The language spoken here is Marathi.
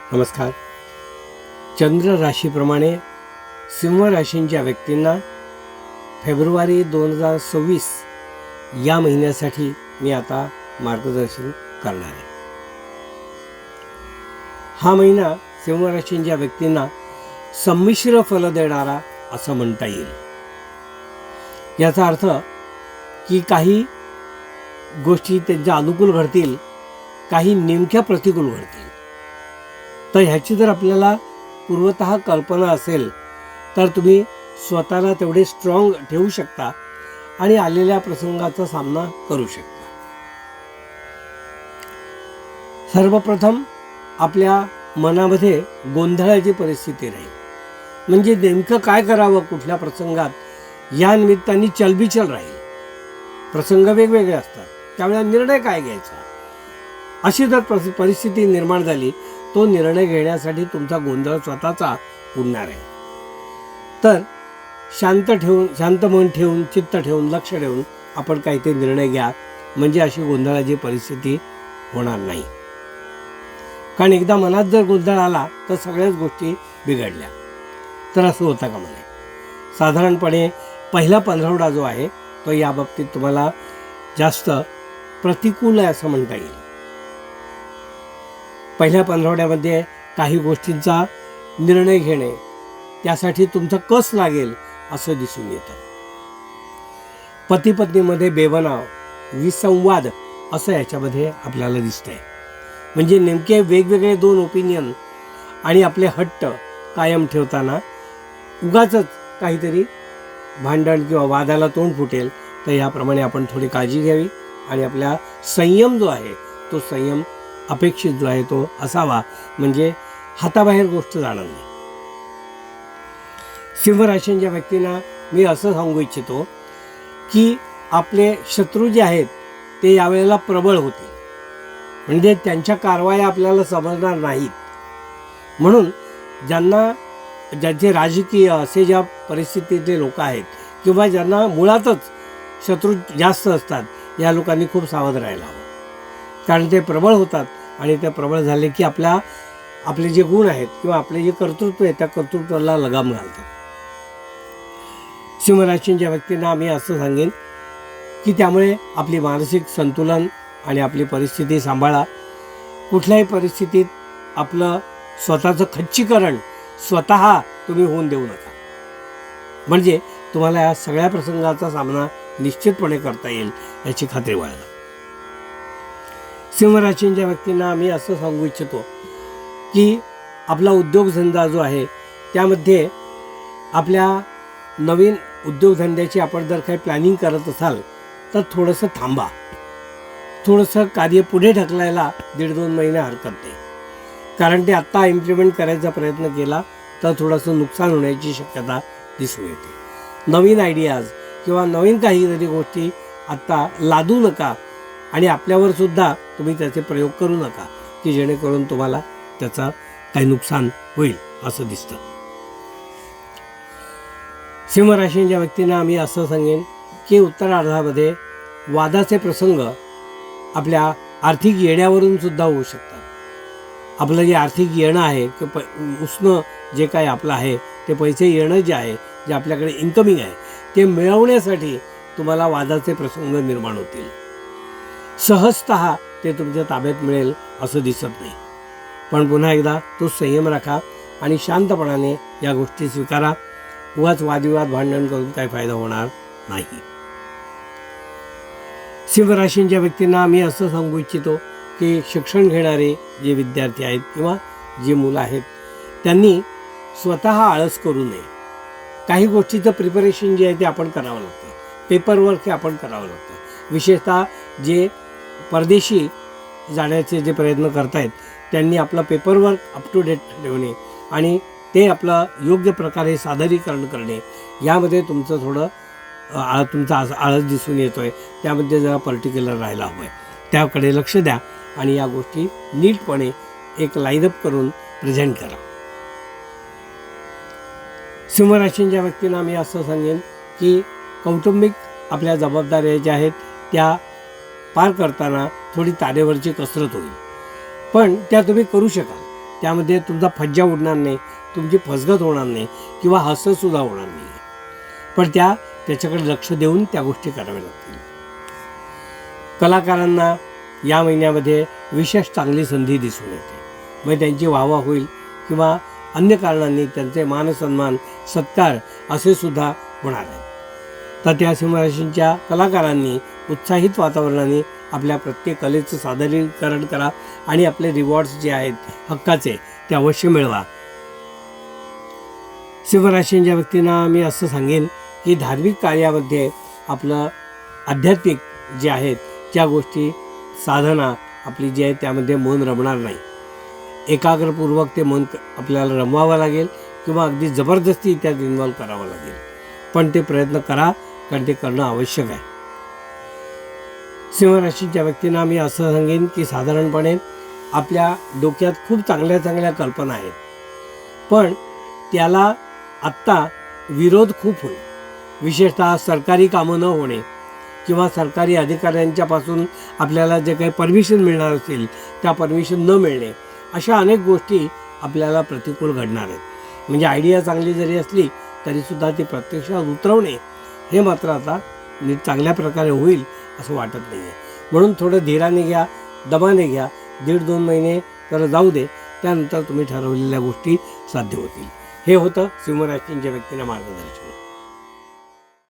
नमस्कार. चंद्र राशीप्रमाणे सिंह राशींच्या व्यक्तींना फेब्रुवारी 2026 या महिन्यासाठी मी आता मार्गदर्शन करणार आहे. हा महिना सिंह राशींच्या व्यक्तींना संमिश्र फल देणारा असं म्हणता येईल. याचा अर्थ की काही गोष्टी त्यांच्या अनुकूल घडतील, काही नेमक्या प्रतिकूल घडतील. तर ह्याची जर आपल्याला पूर्वतः कल्पना असेल तर तुम्ही स्वतःला तेवढे स्ट्रॉंग ठेवू शकता आणि आलेल्या प्रसंगाचा सामना करू शकता. सर्वप्रथम आपल्या मनामध्ये गोंधळाची परिस्थिती राहील. म्हणजे नेमकं काय करावं कुठल्या प्रसंगात या निमित्ताने चलबिचल राहील. प्रसंग वेगवेगळे असतात, त्यावेळेला निर्णय काय घ्यायचा अशी जर परिस्थिती निर्माण झाली, तो निर्णय घेण्यासाठी तुमचा गोंधळ स्वतःचा उडणार आहे. तर शांत मन ठेवून, चित्त ठेवून, लक्ष ठेवून आपण काही ते निर्णय घ्या, म्हणजे अशी गोंधळाची परिस्थिती होणार नाही. कारण एकदा मनात जर गोंधळ आला तर सगळ्याच गोष्टी बिघडल्या. तर असं होतं का मला साधारणपणे पहिला पंधरवडा जो आहे तो या बाबतीत तुम्हाला जास्त प्रतिकूल आहे असं म्हणता येईल. पहिल्या पंधरवड्यामध्ये काही गोष्टींचा निर्णय घेणे, त्यासाठी तुमचा कस लागेल असं दिसून येतं. पती पत्नीमध्ये बेबनाव, विसंवाद असं याच्यामध्ये आपल्याला दिसतंय. म्हणजे नेमके वेगवेगळे दोन ओपिनियन आणि आपले हट्ट कायम ठेवताना उगाचच काहीतरी भांडण किंवा वादाला तोंड फुटेल. तर याप्रमाणे आपण थोडी काळजी घ्यावी आणि आपला संयम जो आहे तो संयम अपेक्षित जो आहे तो असावा, म्हणजे हाताबाहेर गोष्ट जाणार नाही. सिंह राशींच्या व्यक्तींना मी असं सांगू इच्छितो की आपले शत्रू जे आहेत ते यावेळेला प्रबळ होतील. म्हणजे त्यांच्या कारवाया आपल्याला समजणार नाहीत. म्हणून ज्यांचे राजकीय असे ज्या परिस्थितीतले लोक आहेत किंवा ज्यांना मुळातच शत्रू जास्त असतात, या लोकांनी खूप सावध राहायला हवं. कारण ते प्रबळ होतात आणि ते प्रबळ झाले की आपले जे गुण आहेत किंवा आपले जे कर्तृत्व आहे त्या कर्तृत्वाला लगाम घालतात. सिंह राशींच्या व्यक्तींना मी असं सांगेन की त्यामुळे आपली मानसिक संतुलन आणि आपली परिस्थिती सांभाळा. कुठल्याही परिस्थितीत आपलं स्वतःचं खच्चीकरण स्वतः तुम्ही होऊन देऊ नका, म्हणजे तुम्हाला या सगळ्या प्रसंगाचा सामना निश्चितपणे करता येईल याची खात्री बाळगा. सिंह राशींच्या व्यक्तींना मी असं सांगू इच्छितो की आपला उद्योगधंदा जो आहे त्यामध्ये आपल्या नवीन उद्योगधंद्याची आपण जर काही प्लॅनिंग करत असाल तर थोडंसं थांबा. थोडंसं कार्य पुढे ढकलायला 1.5-2 महिने हरकत नाही. कारण ते आत्ता इम्प्लिमेंट करायचा प्रयत्न केला तर थोडंसं नुकसान होण्याची शक्यता दिसून येते. नवीन आयडियाज किंवा नवीन काहीतरी गोष्टी आत्ता लादू नका आणि आपल्यावर सुद्धा तुम्ही त्याचे प्रयोग करू नका की जेणेकरून तुम्हाला त्याचा काही नुकसान होईल असं दिसतं. सिंह राशींच्या व्यक्तींना आम्ही असं सांगेन की उत्तरार्धामध्ये वादाचे प्रसंग आपल्या आर्थिक येण्यावरून सुद्धा होऊ शकतात. आपलं जे आर्थिक येणं आहे किंवा उसणं जे काय आपलं आहे ते पैसे येणं जे आहे, जे आपल्याकडे इन्कमिंग आहे ते मिळवण्यासाठी तुम्हाला वादाचे प्रसंग निर्माण होतील. सहजतः ते तुमच्या ताब्यात मिळेल असं दिसत नाही. पण पुन्हा एकदा तो संयम राखा आणि शांतपणाने या गोष्टी स्वीकारा. उगाच वादविवाद भांडण करून काही फायदा होणार नाही. सिंह राशींच्या व्यक्तींना मी असं सांगू इच्छितो की शिक्षण घेणारे जे विद्यार्थी आहेत किंवा जी मुलं आहेत त्यांनी स्वतः आळस करू नये. काही गोष्टीचं प्रिपरेशन जे आहे ते आपण करावं लागतं. पेपरवर्क हे आपण करावं लागतं. विशेषतः जे परदेशी जाण्याचे जे प्रयत्न करतायत त्यांनी आपलं पेपरवर्क अप टू डेट ठेवणे आणि ते आपलं योग्य प्रकारे सादरीकरण करणे, यामध्ये तुमचं थोडं तुमचा आळस दिसून येतो आहे. त्यामध्ये जरा पर्टिक्युलर राहायला हवं आहे. त्याकडे लक्ष द्या आणि या गोष्टी नीटपणे एक लाईनअप करून प्रेझेंट करा. सिंह राशींच्या व्यक्तींना मी असं सांगेन की कौटुंबिक आपल्या जबाबदाऱ्या ज्या आहेत त्या पार करताना थोडी तारेवरची कसरत होईल, पण त्या तुम्ही करू शकाल. त्यामध्ये तुमचा फज्जा उडणार नाही, तुमची फसगत होणार नाही किंवा हसतसुद्धा होणार नाही. पण त्याच्याकडे लक्ष देऊन त्या गोष्टी कराव्या लागतील. कलाकारांना या महिन्यामध्ये विशेष चांगली संधी दिसून येते. मग त्यांची वाहवा होईल किंवा अन्य कारणांनी त्यांचे मानसन्मान सत्कार असे सुद्धा होणार आहेत. तर त्या सिंहराशींच्या कलाकारांनी उत्साहित वातावरणाने आपल्या प्रत्येक कलेचं सादरीकरण करा आणि आपले रिवॉर्ड्स जे आहेत हक्काचे ते अवश्य मिळवा. सिंहराशींच्या व्यक्तींना मी असं सांगेन की धार्मिक कार्यामध्ये आपलं आध्यात्मिक जे आहेत त्या गोष्टी साधना आपली जी आहे त्यामध्ये मन रमणार नाही. एकाग्रपूर्वक ते मन आपल्याला रमवावं लागेल किंवा अगदी जबरदस्ती त्यात इन्व्हॉल्व करावं लागेल. पण ते प्रयत्न करा, कारण ते करणं आवश्यक आहे. सिंहराशीच्या व्यक्तींना मी असं सांगेन की साधारणपणे आपल्या डोक्यात खूप चांगल्या चांगल्या कल्पना आहेत, पण त्याला आत्ता विरोध खूप होईल. विशेषतः सरकारी कामं न होणे किंवा सरकारी अधिकाऱ्यांच्यापासून आपल्याला जे काही परमिशन मिळणार असेल त्या परमिशन न मिळणे, अशा अनेक गोष्टी आपल्याला प्रतिकूल घडणार आहेत. म्हणजे आयडिया चांगली जरी असली तरीसुद्धा ती प्रत्यक्षात उतरवणे हे मात्र आता नीट चांगल्या प्रकारे होईल असं वाटत नाही आहे. म्हणून थोडं धीराने घ्या, दमाने घ्या. 1.5-2 महिने तर जाऊ दे, त्यानंतर तुम्ही ठरवलेल्या गोष्टी साध्य होतील. हे होतं सिंहराशींच्या व्यक्तींना मार्गदर्शन.